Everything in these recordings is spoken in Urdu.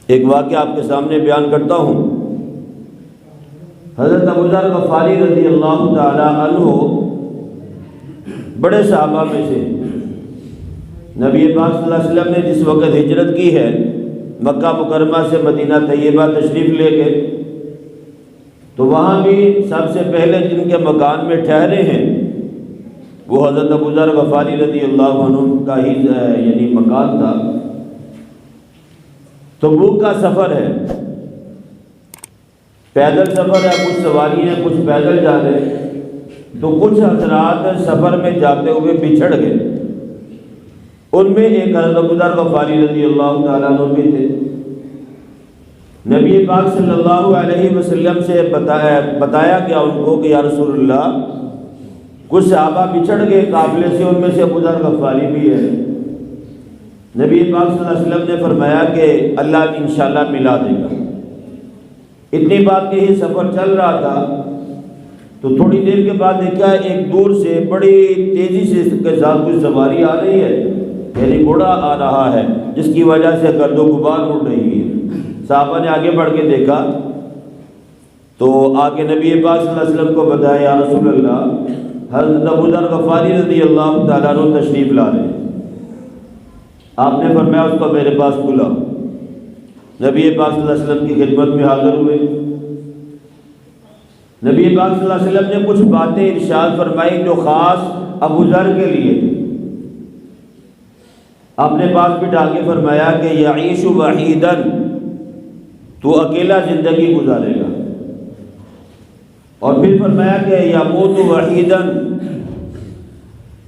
ایک واقعہ آپ کے سامنے بیان کرتا ہوں۔ حضرت ابو ذر غفاری رضی اللہ تعالی عنہ بڑے صحابہ میں سے، نبی پاک صلی اللہ علیہ وسلم نے جس وقت ہجرت کی ہے مکہ مکرمہ سے مدینہ طیبہ تشریف لے کے، تو وہاں بھی سب سے پہلے جن کے مکان میں ٹھہرے ہیں وہ حضرت ابو ذر غفاری رضی اللہ عنہ کا ہی یعنی مکان تھا۔ تبوک کا سفر ہے، پیدل سفر ہے، کچھ سواری ہیں، کچھ پیدل جا رہے ہیں، تو کچھ حضرات سفر میں جاتے ہوئے بچھڑ گئے۔ ان میں ایک حضرت ابو ذر غفاری رضی اللہ تعالیٰ عنہ بھی تھے۔ نبی پاک صلی اللہ علیہ وسلم سے بتایا گیا ان کو کہ یا رسول اللہ کچھ صحابہ بچھڑ گئے قافلے سے، ان میں سے ابو ذر غفاری بھی ہے۔ نبی پاک صلی اللہ علیہ وسلم نے فرمایا کہ اللہ انشاءاللہ ملا دے گا۔ اتنی بات کہ یہ سفر چل رہا تھا تو تھوڑی دیر کے بعد دیکھا ایک دور سے بڑی تیزی سے اس کے ساتھ کوئی سواری آ رہی ہے، یعنی گھوڑا آ رہا ہے جس کی وجہ سے گرد و غبار اڑ رہی ہے۔ صحابہ نے آگے بڑھ کے دیکھا تو آگے نبی پاک صلی اللہ علیہ وسلم کو بتایا یا رسول اللہ حضرت ابو ذر غفاری رضی اللہ تعالیٰ عنہ تشریف لا رہے ہیں۔ آپ نے فرمایا اس کو میرے پاس بلاؤ۔ نبی پاک صلی اللہ علیہ وسلم کی خدمت میں حاضر ہوئے۔ نبی پاک صلی اللہ علیہ وسلم نے کچھ باتیں ارشاد فرمائی جو خاص ابو ذر کے لیے تھی۔ آپ نے پاس بٹھا کے فرمایا کہ یعیش وحیداً، تو اکیلا زندگی گزارے گا، اور پھر فرمایا کہ یموت وحیداً،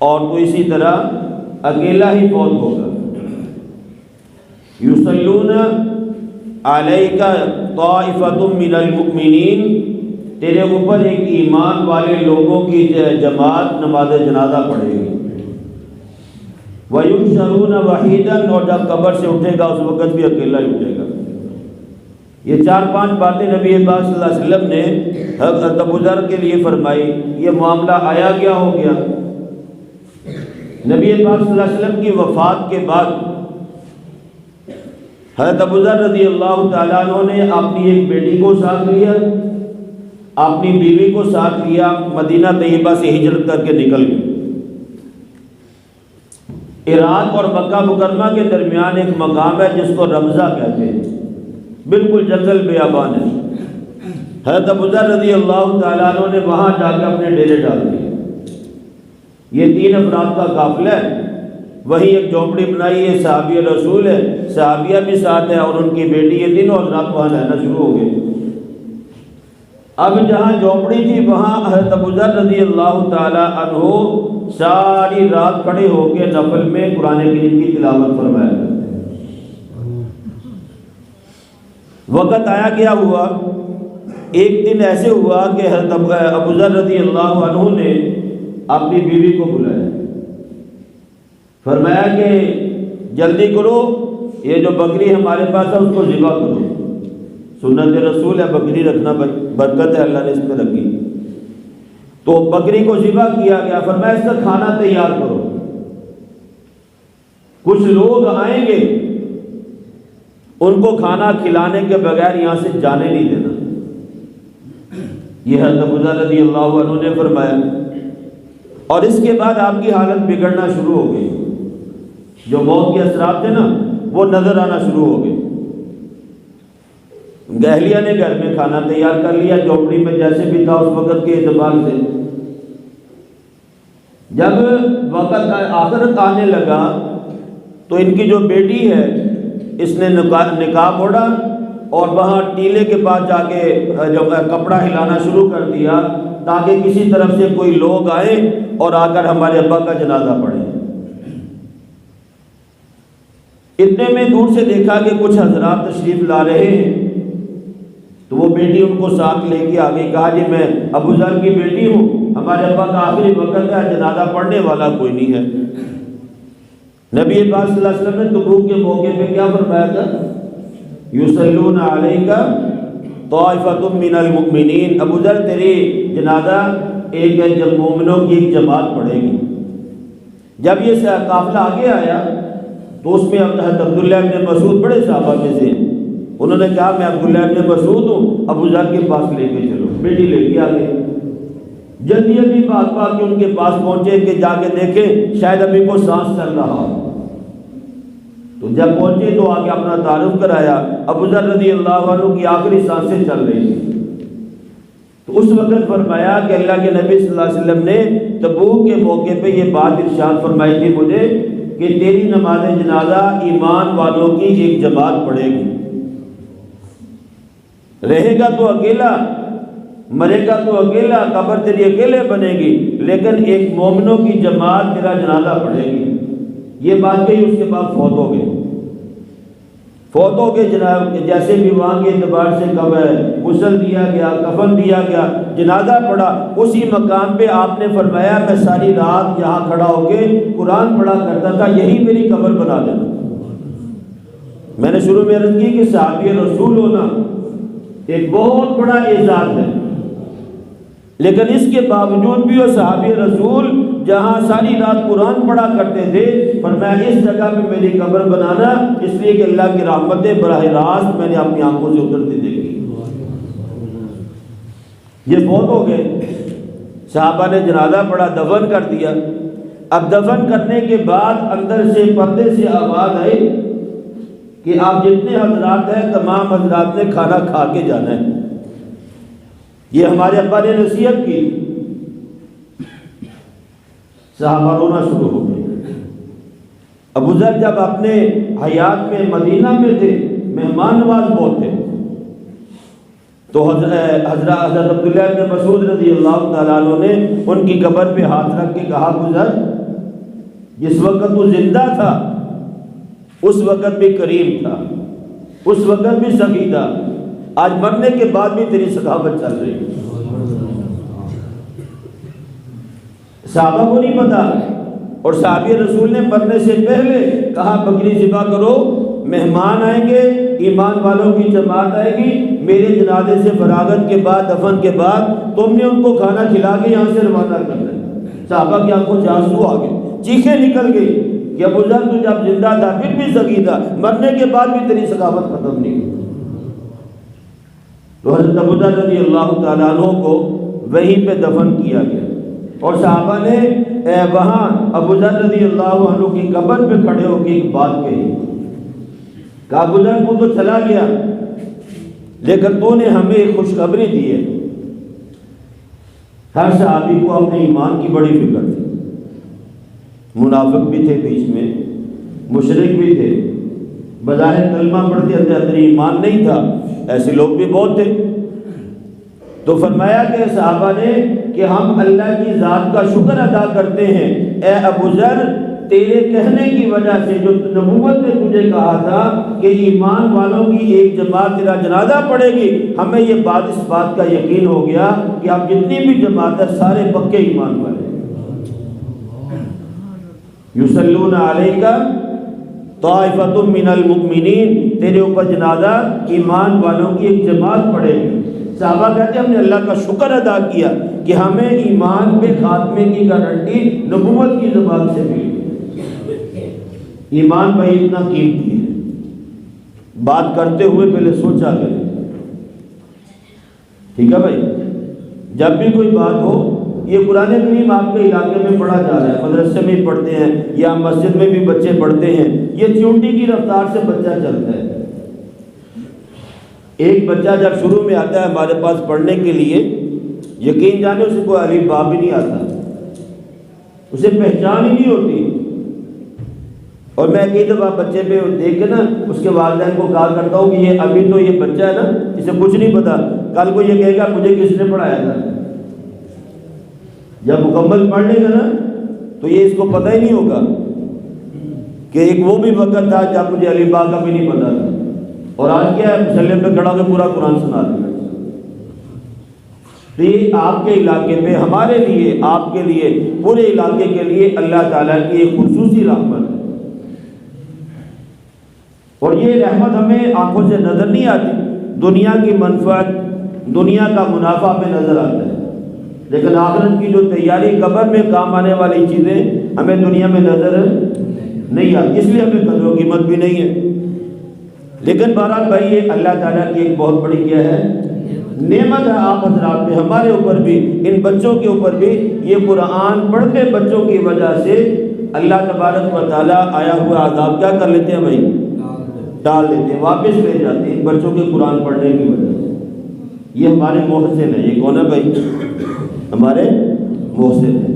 اور تو اسی طرح اکیلا ہی فوت ہوگا۔ یصلون علیک طائفۃ من المؤمنین، تیرے اوپر ایک ایمان والے لوگوں کی جماعت نماز جنازہ پڑھے گی۔ وَيُحْشَرُونَ وَحِيدًا، اور جب قبر سے اٹھے گا اس وقت بھی اکیلا ہی اٹھے گا۔ یہ 4-5 باتیں نبی پاک صلی اللہ علیہ وسلم نے حضرت ابو ذر کے لیے فرمائی۔ یہ معاملہ آیا کیا ہو گیا؟ نبی پاک صلی اللہ علیہ وسلم کی وفات کے بعد حضرت ابو ذر رضی اللہ تعالیٰ عنہ نے اپنی ایک بیٹی کو ساتھ لیا، اپنی بیوی کو ساتھ لیا، مدینہ طیبہ سے ہجرت کر کے نکل گئے۔ عراق اور مکہ مکرمہ کے درمیان ایک مقام ہے جس کو رمضہ کہتے ہیں، بالکل جنگل بیابان ہے۔ حضرت ابو ذر رضی اللہ تعالیٰ عنہ نے وہاں جا کے اپنے ڈیرے ڈال دیے۔ یہ 3 افراد کا قافلہ ہے، وہیں ایک جھونپڑی بنائی ہے، صحابی رسول ہے، صحابیہ بھی ساتھ ہے اور ان کی بیٹی، یہ تینوں حضرات وہاں رہنا شروع ہو گئے۔ اب جہاں جھونپڑی تھی وہاں حضرت ابو ذر رضی اللہ تعالیٰ عنہ ساری رات کھڑے ہو کے نفل میں قرآن کریم کی تلاوت فرمایا کرتے ہیں۔ وقت آیا کیا ہوا، ایک دن ایسے ہوا کہ حضرت ابو ذر رضی اللہ عنہ نے اپنی بیوی کو بلایا، فرمایا کہ جلدی کرو، یہ جو بکری ہمارے پاس ہے اس کو ذبح کرو، سنت رسول ہے بکری رکھنا، برکت ہے اللہ نے اس میں رکھی۔ تو بکری کو ذبح کیا گیا، فرمایا اس کا کھانا تیار کرو، کچھ لوگ آئیں گے ان کو کھانا کھلانے کے بغیر یہاں سے جانے نہیں دینا۔ یہ حضرت ابو ذر رضی اللہ عنہ نے فرمایا، اور اس کے بعد آپ کی حالت بگڑنا شروع ہو گئی، جو موت کے اثرات تھے نا وہ نظر آنا شروع ہو گئے۔ اہلیہ نے گھر میں کھانا تیار کر لیا، جھونپڑی میں جیسے بھی تھا اس وقت کے اعتبار سے۔ جب وقت آخرت آنے لگا تو ان کی جو بیٹی ہے اس نے نقاب اوڑھا اور وہاں ٹیلے کے پاس جا کے جو کپڑا ہلانا شروع کر دیا تاکہ کسی طرف سے کوئی لوگ آئیں اور آ کر ہمارے ابا کا جنازہ پڑھیں۔ اتنے میں دور سے دیکھا کہ کچھ حضرات تشریف لا رہے ہیں، تو وہ بیٹی ان کو ساتھ لے کے آگے کہا جی میں ابو ذر کی بیٹی ہوں، ہمارے ابا کا آخری وقت ہے، جنازہ پڑھنے والا کوئی نہیں ہے۔ نبی پاک صلی اللہ علیہ وسلم نے تبوک کے موقع پہ کیا فرمایا تھا؟ یصلون علیک طائفۃ من المؤمنین، ابو ذر تیری جنازہ ایک جب مومنوں کی ایک جماعت پڑھے گی۔ جب یہ قافلہ آگے آیا تو اس میں حضرت عبداللہ ابن مسعود بڑے صحابہ میں سے انہوں نے کہا میں عبداللہ ابن مسعود ہوں، ابو ذر کے پاس لے کے چلو، بیٹی لے کے آ گئی، جلدی جلدی بھاگ کے ان کے پاس پہنچے کہ جا کے دیکھیں شاید ابھی کو سانس چل رہا ہو۔ تو جب پہنچے تو آگے اپنا تعارف کرایا، ابو ذر رضی اللہ عنہ کی آخری سانسیں چل رہی تھی۔ تو اس وقت فرمایا کہ اللہ کے نبی صلی اللہ علیہ وسلم نے تبوک کے موقع پہ یہ بات ارشاد فرمائی تھی مجھے کہ تیری نماز جنازہ ایمان والوں کی ایک جماعت پڑھے گی، رہے گا تو اکیلا، مرے گا تو اکیلا، قبر تیری اکیلے بنے گی، لیکن ایک مومنوں کی جماعت تیرا جنازہ پڑھے گی۔ یہ بات کہی، اس کے بعد فوت ہو گئے۔ فوت ہو گئے جناب، جیسے بھی وہاں کے اعتبار سے کب ہے غسل دیا گیا، کفن دیا گیا، جنازہ پڑھا، اسی مقام پہ آپ نے فرمایا میں ساری رات یہاں کھڑا ہو کے قرآن پڑھا کرتا تھا، یہی میری قبر بنا دینا۔ میں نے شروع میں عرض کی کہ صحابی رسول ہونا ایک بہت بڑا اعزاز ہے، لیکن اس کے باوجود بھی وہ صحابی رسول جہاں ساری رات قرآن پڑھا کرتے تھے، فرمایا اس جگہ پہ میری قبر بنانا، اس لیے کہ اللہ کی رحمتیں براہ راست میں نے اپنی آنکھوں سے اترتی دیکھی۔ یہ فوت ہو گئے، صحابہ نے جنازہ پڑھا، دفن کر دیا۔ اب دفن کرنے کے بعد اندر سے پردے سے آواز آئی کہ آپ جتنے حضرات ہیں تمام حضرات نے کھانا کھا کے جانا ہے۔ یہ ہمارے ابا نے نصیحت کی۔ صحابہ رونا شروع ہو گئے۔ ابو ذر جب اپنے حیات میں مدینہ میں تھے، مہمان نواز بہت تھے، تو حضرت عبداللہ بن مسعود رضی اللہ تعالیٰ عنہ نے ان کی قبر پہ ہاتھ رکھ کے کہا ابو ذر جس وقت تو زندہ تھا اس وقت بھی کریم تھا، اس وقت بھی سخی تھا، آج مرنے کے بعد بھی تیری سخاوت چل رہی ہے۔ صحابہ کو نہیں پتا، اور صحابی رسول نے مرنے سے پہلے کہا بکری ذبح کرو، مہمان آئیں گے، ایمان والوں کی جماعت آئے گی، میرے جنازے سے فراغت کے بعد، دفن کے بعد تم نے ان کو کھانا کھلا کے یہاں سے روانہ کرنا ہے۔ صحابہ کی آنکھوں سے آنسو آ گئے، چیخیں نکل گئی کہ ابو ذر تو جب زندہ تھا پھر بھی سخی تھا، مرنے کے بعد بھی تیری سخاوت ختم نہیں ہوئی۔ تو حضرت ابو ذر رضی اللہ تعالیٰ عنہ کو وہیں پہ دفن کیا گیا، اور صحابہ نے وہاں ابو ذر رضی اللہ عنہ کی قبر پہ کھڑے ہو کے ایک بات کہی کہ ابو ذر کو تو چلا گیا، لیکن تو نے ہمیں ایک خوشخبری دی ہے۔ ہر صحابی کو اپنے ایمان کی بڑی فکر تھی، منافق بھی تھے بیچ میں، مشرک بھی تھے، بظاہر کلمہ پڑھتے اندر ایمان نہیں تھا، ایسے لوگ بھی بہت تھے۔ تو فرمایا کہ صحابہ نے کہ ہم اللہ کی ذات کا شکر ادا کرتے ہیں، اے ابو ذر تیرے کہنے کی وجہ سے جو نبوت نے تجھے کہا تھا کہ ایمان والوں کی ایک جماعت تیرا جنازہ پڑھے گی، ہمیں یہ بات اس بات کا یقین ہو گیا کہ اب جتنی بھی جماعت ہے سارے پکے ایمان والے۔ یصلون علیک طائفۃ من المؤمنین، تیرے اوپر جنازہ ایمان والوں کی ایک جماعت پڑھے گی۔ صحابہ کہتے ہیں ہم نے اللہ کا شکر ادا کیا کہ ہمیں ایمان پہ خاتمے کی گارنٹی نبوت کی زبان سے ملی۔ ایمان بھائی اتنا قیمتی ہے، بات کرتے ہوئے پہلے سوچا کریں، ٹھیک ہے بھائی؟ جب بھی کوئی بات ہو، یہ قرآن کریم آپ کے علاقے میں پڑھا جا رہا ہے، مدرسے میں پڑھتے ہیں یا مسجد میں بھی بچے پڑھتے ہیں، یہ چونٹی کی رفتار سے بچہ چلتا ہے۔ ایک بچہ جب شروع میں آتا ہے ہمارے پاس پڑھنے کے لیے، یقین جانے اسے کوئی الف با بھی نہیں آتا، اسے پہچان ہی نہیں ہوتی۔ اور میں کئی دفعہ بچے پہ دیکھ کے نا اس کے والدین کو کہا کرتا ہوں کہ یہ ابھی تو یہ بچہ ہے نا، اسے کچھ نہیں پتا، کل کو یہ کہے گا مجھے کس نے پڑھایا تھا۔ جب مکمل پڑھ لے گا نا تو یہ اس کو پتہ ہی نہیں ہوگا کہ ایک وہ بھی وقت تھا جب مجھے الف با کا بھی نہیں پتا تھا، اور آج کیا ہے مسلم پہ کھڑا ہو کے پورا قرآن سنا دیا۔ تو یہ آپ کے علاقے میں ہمارے لیے، آپ کے لیے، پورے علاقے کے لیے اللہ تعالیٰ کی ایک خصوصی رحمت ہے، اور یہ رحمت ہمیں آنکھوں سے نظر نہیں آتی۔ دنیا کی منفعت، دنیا کا منافع پہ نظر آتا ہے، لیکن آخرت کی جو تیاری، قبر میں کام آنے والی چیزیں ہمیں دنیا میں نظر نہیں آتی، اس لیے ہمیں قدر و قیمت بھی نہیں ہے۔ لیکن بہرحال بھائی یہ اللہ تعالیٰ کی ایک بہت بڑی کیا ہے نعمت ہے آپ حضرات پہ، ہمارے اوپر بھی، ان بچوں کے اوپر بھی۔ یہ قرآن پڑھتے بچوں کی وجہ سے اللہ تبارک و تعالیٰ آیا ہوا عذاب کیا کر لیتے ہیں بھائی؟ ڈال دیتے ہیں، واپس لے جاتے ہیں بچوں کے قرآن پڑھنے کی وجہ سے۔ یہ ہمارے محسن ہے، یہ کون ہے بھائی؟ ہمارے محسن ہے۔